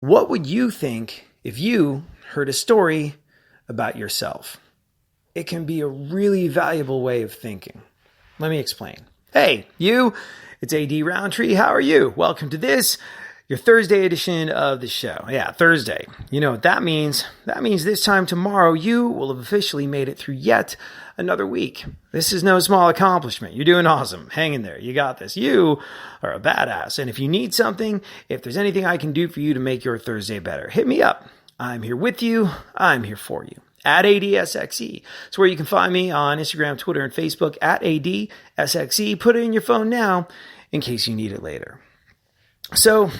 What would you think if you heard a story about yourself? It can be a really valuable way of thinking. Let me explain. Hey, you, it's AD Roundtree. How are you? Welcome to this, your Thursday edition of the show. Yeah, Thursday. You know what that means? That means this time tomorrow, you will have officially made it through yet another week. This is no small accomplishment. You're doing awesome. Hang in there. You got this. You are a badass. And if you need something, if there's anything I can do for you to make your Thursday better, hit me up. I'm here with you. I'm here for you. At ADSXE. It's where you can find me on Instagram, Twitter, and Facebook at ADSXE. Put it in your phone now in case you need it later. So,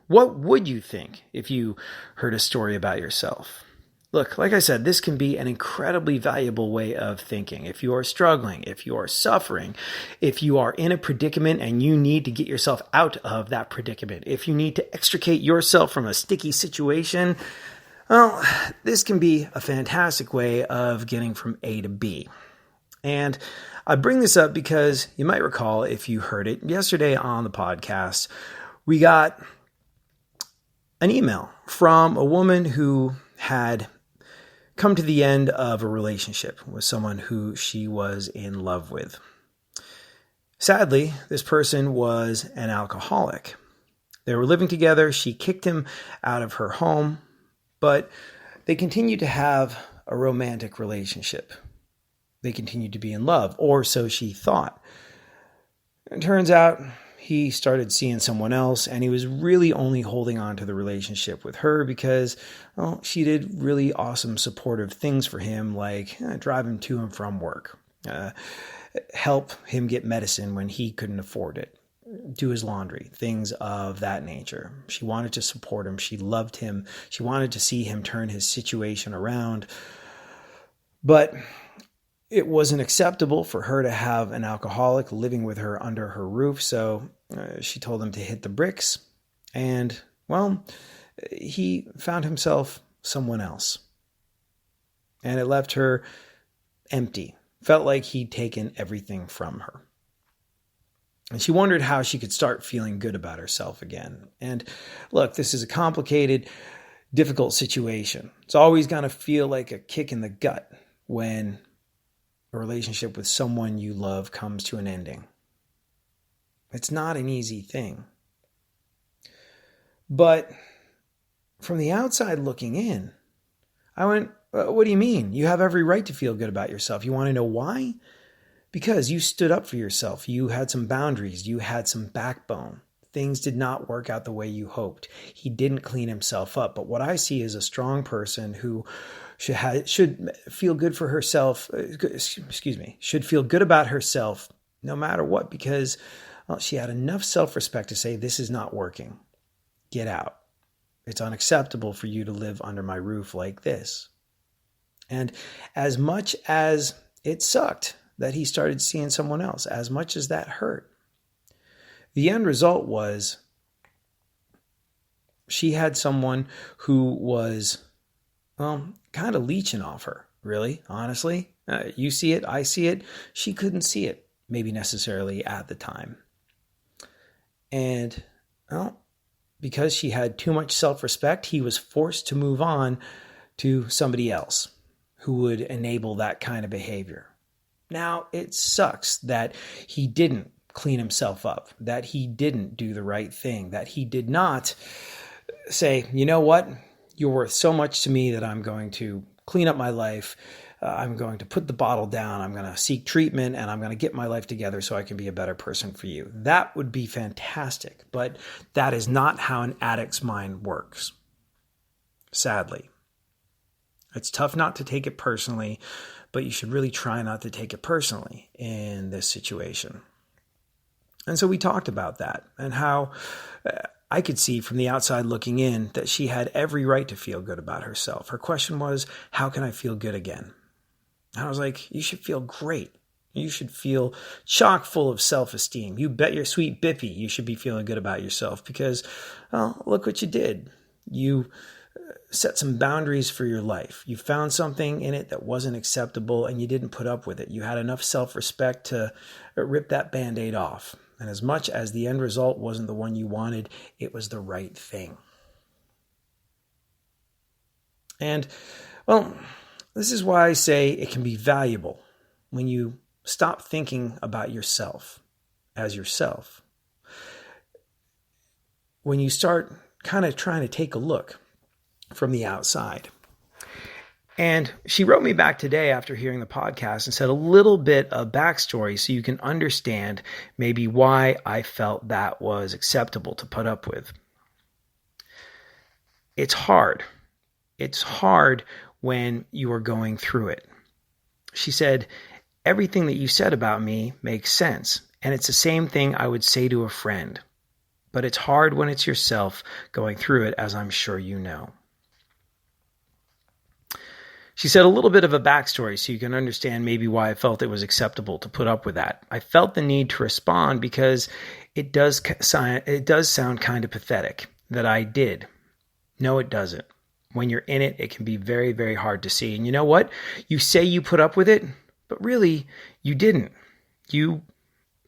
what would you think if you heard a story about yourself? Look, like I said, this can be an incredibly valuable way of thinking. If you are struggling, if you are suffering, if you are in a predicament and you need to get yourself out of that predicament, if you need to extricate yourself from a sticky situation, well, this can be a fantastic way of getting from A to B. And I bring this up because you might recall, if you heard it yesterday on the podcast, we got an email from a woman who had come to the end of a relationship with someone who she was in love with. Sadly, this person was an alcoholic. They were living together. She kicked him out of her home, but they continued to have a romantic relationship. They continued to be in love, or so she thought. It turns out he started seeing someone else, and he was really only holding on to the relationship with her because, well, she did really awesome supportive things for him, like drive him to and from work, help him get medicine when he couldn't afford it, do his laundry, things of that nature. She wanted to support him. She loved him. She wanted to see him turn his situation around. But it wasn't acceptable for her to have an alcoholic living with her under her roof. So she told him to hit the bricks. And, well, he found himself someone else. And it left her empty. Felt like he'd taken everything from her. And she wondered how she could start feeling good about herself again. And look, this is a complicated, difficult situation. It's always going to feel like a kick in the gut when a relationship with someone you love comes to an ending. It's not an easy thing. But from the outside looking in, I went, what do you mean? You have every right to feel good about yourself. You want to know why? Because you stood up for yourself. You had some boundaries. You had some backbone. Things did not work out the way you hoped. He didn't clean himself up. But what I see is a strong person who should feel good for herself, should feel good about herself no matter what, because she had enough self-respect to say, this is not working. Get out. It's unacceptable for you to live under my roof like this. And as much as it sucked that he started seeing someone else, as much as that hurt, the end result was she had someone who was, well, kind of leeching off her, really, honestly. You see it, I see it. She couldn't see it, maybe necessarily at the time. And, well, because she had too much self-respect, he was forced to move on to somebody else who would enable that kind of behavior. Now, it sucks that he didn't clean himself up, that he didn't do the right thing, that he did not say, you know what, you're worth so much to me that I'm going to clean up my life. I'm going to put the bottle down. I'm going to seek treatment, and I'm going to get my life together so I can be a better person for you. That would be fantastic, but that is not how an addict's mind works, sadly. It's tough not to take it personally, but you should really try not to take it personally in this situation. And so we talked about that and how I could see from the outside looking in that she had every right to feel good about herself. Her question was, how can I feel good again? And I was like, you should feel great. You should feel chock full of self-esteem. You bet your sweet bippy you should be feeling good about yourself because, well, look what you did. You set some boundaries for your life. You found something in it that wasn't acceptable and you didn't put up with it. You had enough self-respect to rip that Band-Aid off. And as much as the end result wasn't the one you wanted, it was the right thing. And, well, this is why I say it can be valuable when you stop thinking about yourself as yourself. When you start kind of trying to take a look from the outside. And she wrote me back today after hearing the podcast and said a little bit of backstory so you can understand maybe why I felt that was acceptable to put up with. It's hard. It's hard when you are going through it. She said, everything that you said about me makes sense. And it's the same thing I would say to a friend. But it's hard when it's yourself going through it, as I'm sure you know. She said a little bit of a backstory so you can understand maybe why I felt it was acceptable to put up with that. I felt the need to respond because it does sound kind of pathetic that I did. No, it doesn't. When you're in it, it can be very, very hard to see. And you know what? You say you put up with it, but really you didn't. You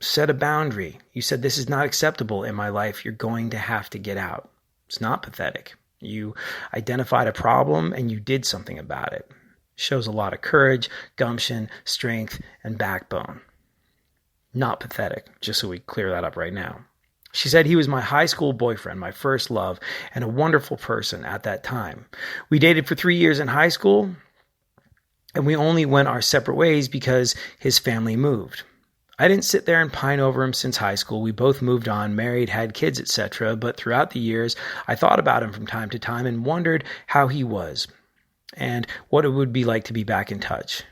set a boundary. You said, this is not acceptable in my life. You're going to have to get out. It's not pathetic. You identified a problem and you did something about it. Shows a lot of courage, gumption, strength, and backbone. Not pathetic, just so we clear that up right now. She said he was my high school boyfriend, my first love, and a wonderful person at that time. We dated for 3 years in high school, and we only went our separate ways because his family moved. I didn't sit there and pine over him since high school. We both moved on, married, had kids, etc. But throughout the years, I thought about him from time to time and wondered how he was and what it would be like to be back in touch.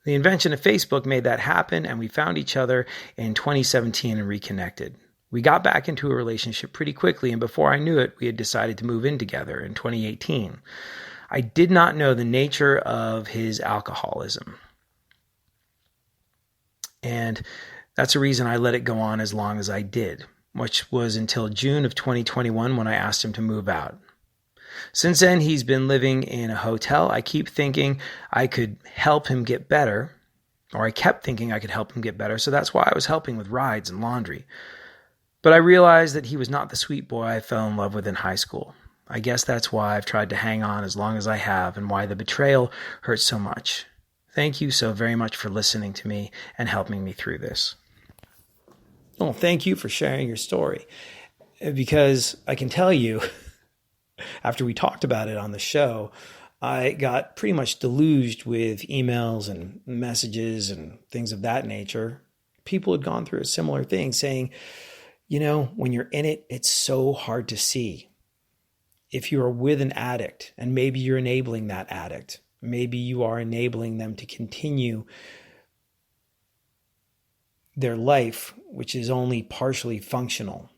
The invention of Facebook made that happen, and we found each other in 2017 and reconnected. We got back into a relationship pretty quickly, and before I knew it, we had decided to move in together in 2018. I did not know the nature of his alcoholism. And that's the reason I let it go on as long as I did, which was until June of 2021 when I asked him to move out. Since then, he's been living in a hotel. I keep thinking I could help him get better, or I kept thinking I could help him get better, so that's why I was helping with rides and laundry. But I realized that he was not the sweet boy I fell in love with in high school. I guess that's why I've tried to hang on as long as I have and why the betrayal hurts so much. Thank you so very much for listening to me and helping me through this. Well, thank you for sharing your story, because I can tell you, after we talked about it on the show, I got pretty much deluged with emails and messages and things of that nature. People had gone through a similar thing saying, you know, when you're in it, it's so hard to see. If you're with an addict and maybe you're enabling that addict, maybe you are enabling them to continue their life, which is only partially functional.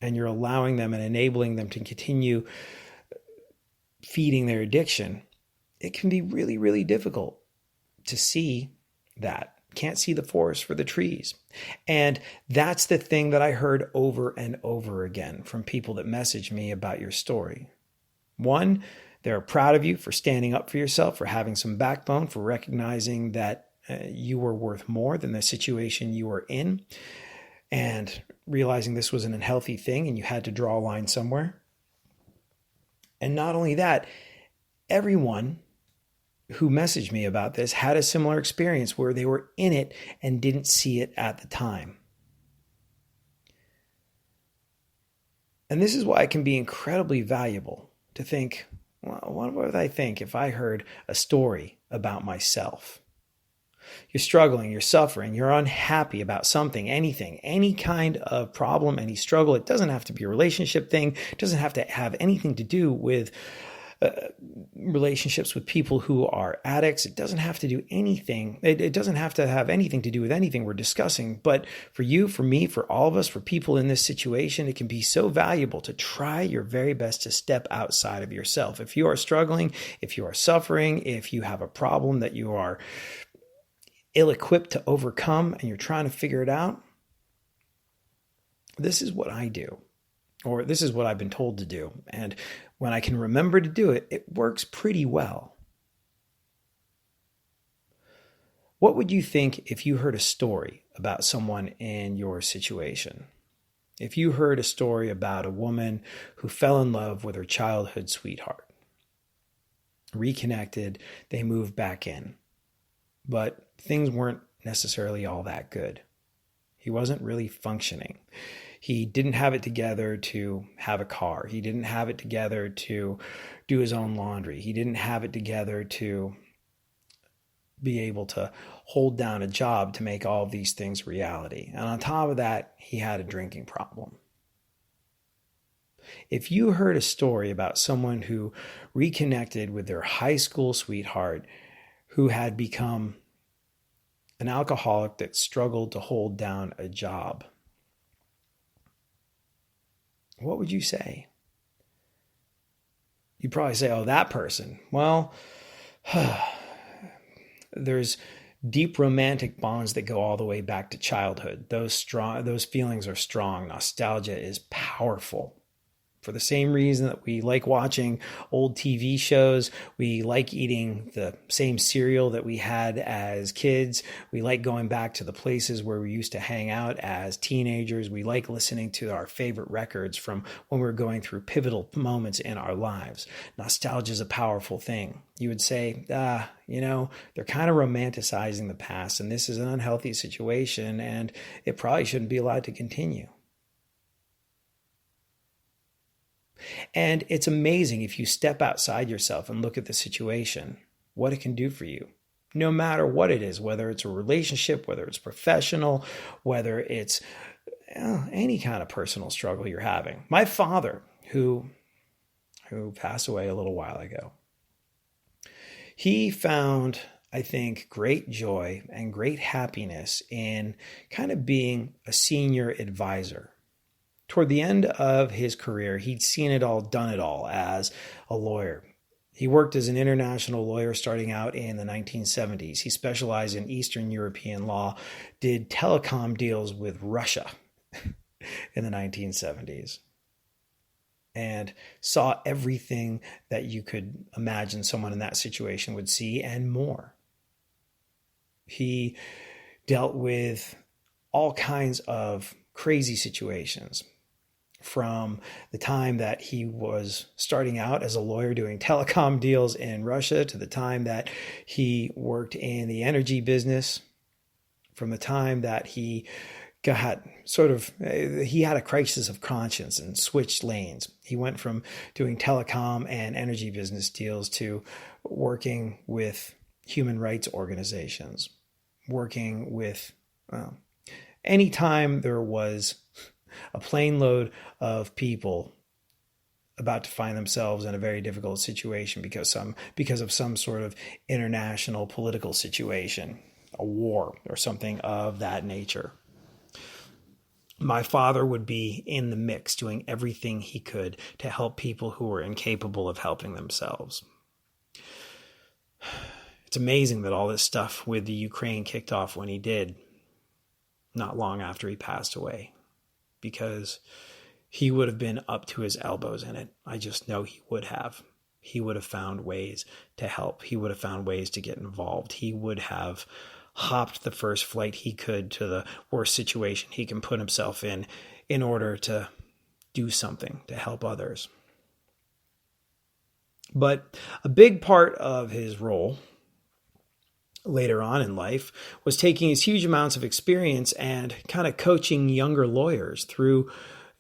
And you're allowing them and enabling them to continue feeding their addiction. It can be really, really difficult to see that. Can't see the forest for the trees. And that's the thing that I heard over and over again from people that messaged me about your story. One, they're proud of you for standing up for yourself, for having some backbone, for recognizing that you were worth more than the situation you were in, and realizing this was an unhealthy thing and you had to draw a line somewhere. And not only that, everyone who messaged me about this had a similar experience where they were in it and didn't see it at the time. And this is why it can be incredibly valuable to think, well, what would I think if I heard a story about myself? You're struggling, you're suffering, you're unhappy about something, anything, any kind of problem, any struggle. It doesn't have to be a relationship thing. It doesn't have to have anything to do with relationships with people who are addicts. It doesn't have to do anything. It doesn't have to have anything to do with anything we're discussing. But for you, for me, for all of us, for people in this situation, it can be so valuable to try your very best to step outside of yourself. If you are struggling, if you are suffering, if you have a problem that you are ill-equipped to overcome and you're trying to figure it out, this is what I do, or this is what I've been told to do. And when I can remember to do it, it works pretty well. What would you think if you heard a story about someone in your situation? If you heard a story about a woman who fell in love with her childhood sweetheart, reconnected, they moved back in. But things weren't necessarily all that good. He wasn't really functioning. He didn't have it together to have a car. He didn't have it together to do his own laundry. He didn't have it together to be able to hold down a job to make all of these things reality. And on top of that, he had a drinking problem. If you heard a story about someone who reconnected with their high school sweetheart who had become an alcoholic that struggled to hold down a job, what would you say? You'd probably say, oh, that person. Well, there's deep romantic bonds that go all the way back to childhood. Those feelings are strong. Nostalgia is powerful. For the same reason that we like watching old TV shows, we like eating the same cereal that we had as kids, we like going back to the places where we used to hang out as teenagers, we like listening to our favorite records from when we were going through pivotal moments in our lives. Nostalgia is a powerful thing. You would say, they're kind of romanticizing the past, and this is an unhealthy situation, and it probably shouldn't be allowed to continue. And it's amazing if you step outside yourself and look at the situation, what it can do for you, no matter what it is, whether it's a relationship, whether it's professional, whether it's any kind of personal struggle you're having. My father, who passed away a little while ago, he found, I think, great joy and great happiness in kind of being a senior advisor. Toward the end of his career, he'd seen it all, done it all as a lawyer. He worked as an international lawyer starting out in the 1970s. He specialized in Eastern European law, did telecom deals with Russia in the 1970s, and saw everything that you could imagine someone in that situation would see and more. He dealt with all kinds of crazy situations, from the time that he was starting out as a lawyer doing telecom deals in Russia to the time that he worked in the energy business, from the time that he got he had a crisis of conscience and switched lanes. He went from doing telecom and energy business deals to working with human rights organizations, working with, anytime there was a plane load of people about to find themselves in a very difficult situation because of some sort of international political situation, a war or something of that nature, my father would be in the mix doing everything he could to help people who were incapable of helping themselves. It's amazing that all this stuff with the Ukraine kicked off when he did, not long after he passed away, because he would have been up to his elbows in it. I just know he would have. He would have found ways to help. He would have found ways to get involved. He would have hopped the first flight he could to the worst situation he can put himself in order to do something to help others. But a big part of his role later on in life was taking his huge amounts of experience and kind of coaching younger lawyers through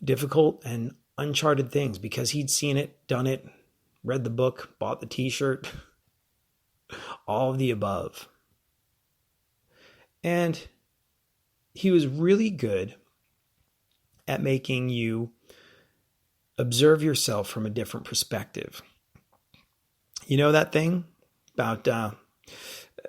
difficult and uncharted things, because he'd seen it, done it, read the book, bought the t-shirt, all of the above. And he was really good at making you observe yourself from a different perspective. You know that thing about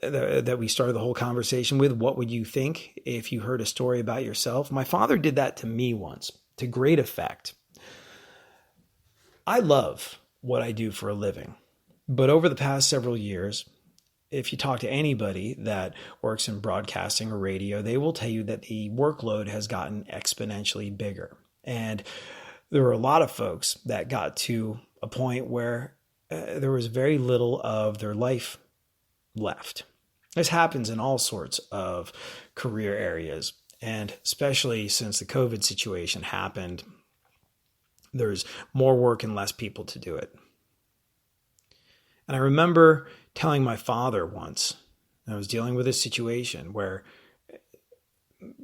that we started the whole conversation with, what would you think if you heard a story about yourself? My father did that to me once, to great effect. I love what I do for a living, but over the past several years, if you talk to anybody that works in broadcasting or radio, they will tell you that the workload has gotten exponentially bigger. And there were a lot of folks that got to a point where there was very little of their life left. This happens in all sorts of career areas, and especially since the COVID situation happened, there's more work and less people to do it. And I remember telling my father once, I was dealing with a situation where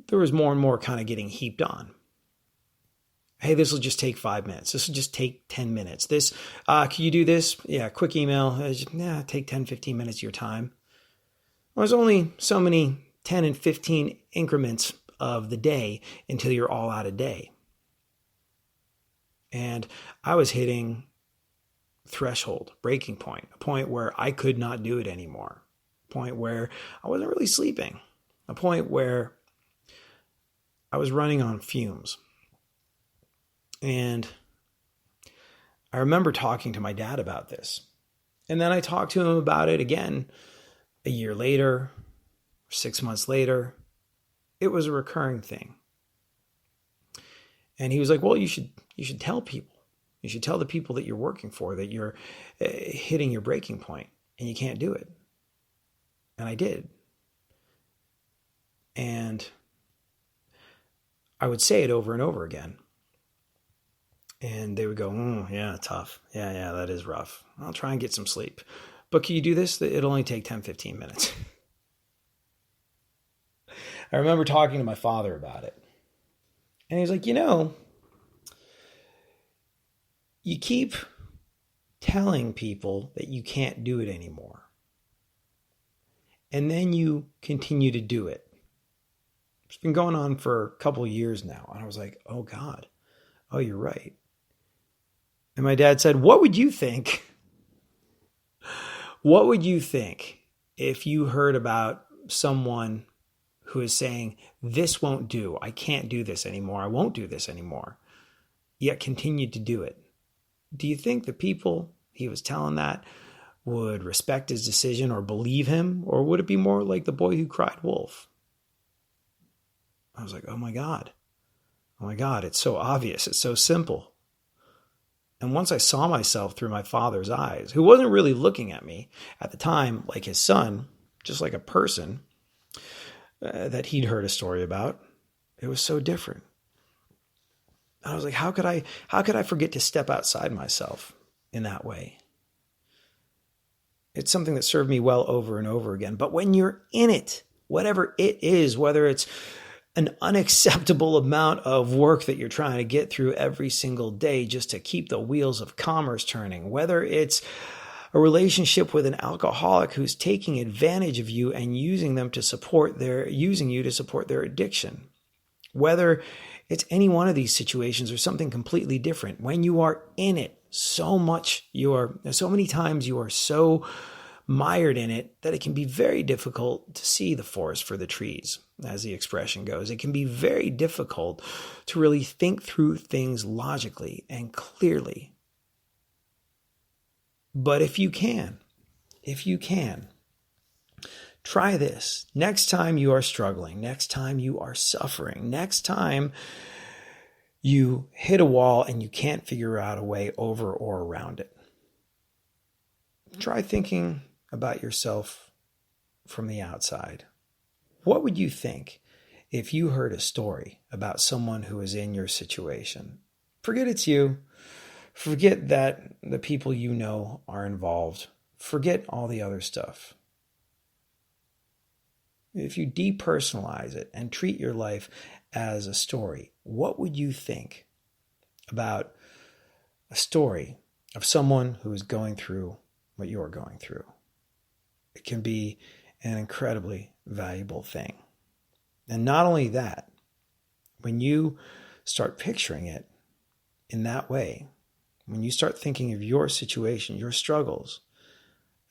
there was more and more kind of getting heaped on. Hey, this will just take 5 minutes. This will just take 10 minutes. Can you do this? Yeah, quick email. Take 10, 15 minutes of your time. Well, there's only so many 10 and 15 increments of the day until you're all out of day. And I was hitting threshold, breaking point, a point where I could not do it anymore, a point where I wasn't really sleeping, a point where I was running on fumes. And I remember talking to my dad about this. And then I talked to him about it again a year later, 6 months later. It was a recurring thing. And he was like, well, you should tell people. You should tell the people that you're working for that you're hitting your breaking point and you can't do it. And I did. And I would say it over and over again. And they would go, yeah, tough. Yeah, that is rough. I'll try and get some sleep. But can you do this? It'll only take 10, 15 minutes. I remember talking to my father about it. And he was like, you keep telling people that you can't do it anymore. And then you continue to do it. It's been going on for a couple of years now. And I was like, oh God, oh, you're right. And my dad said, what would you think? What would you think if you heard about someone who is saying, this won't do. I can't do this anymore. I won't do this anymore. Yet continued to do it. Do you think the people he was telling that would respect his decision or believe him? Or would it be more like the boy who cried wolf? I was like, oh my God, it's so obvious. It's so simple. And once I saw myself through my father's eyes, who wasn't really looking at me at the time like his son, just like a person that he'd heard a story about, it was so different. And I was like, how could I forget to step outside myself in that way? It's something that served me well over and over again. But when you're in it, whatever it is, whether it's an unacceptable amount of work that you're trying to get through every single day just to keep the wheels of commerce turning, whether it's a relationship with an alcoholic who's taking advantage of you and using you to support their addiction, whether it's any one of these situations or something completely different, when you are in it so many times you are so mired in it that it can be very difficult to see the forest for the trees, as the expression goes. It can be very difficult to really think through things logically and clearly. But if you can, try this. Next time you are struggling, next time you are suffering, next time you hit a wall and you can't figure out a way over or around it, try thinking about yourself from the outside. What would you think if you heard a story about someone who is in your situation? Forget it's you. Forget that the people you know are involved. Forget all the other stuff. If you depersonalize it and treat your life as a story, what would you think about a story of someone who is going through what you're going through? It can be an incredibly valuable thing. And not only that, when you start picturing it in that way, when you start thinking of your situation, your struggles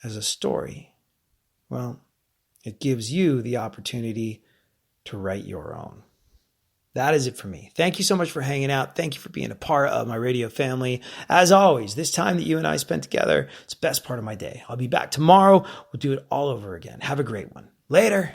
as a story, well, it gives you the opportunity to write your own. That is it for me. Thank you so much for hanging out. Thank you for being a part of my radio family. As always, this time that you and I spent together, it's the best part of my day. I'll be back tomorrow. We'll do it all over again. Have a great one. Later.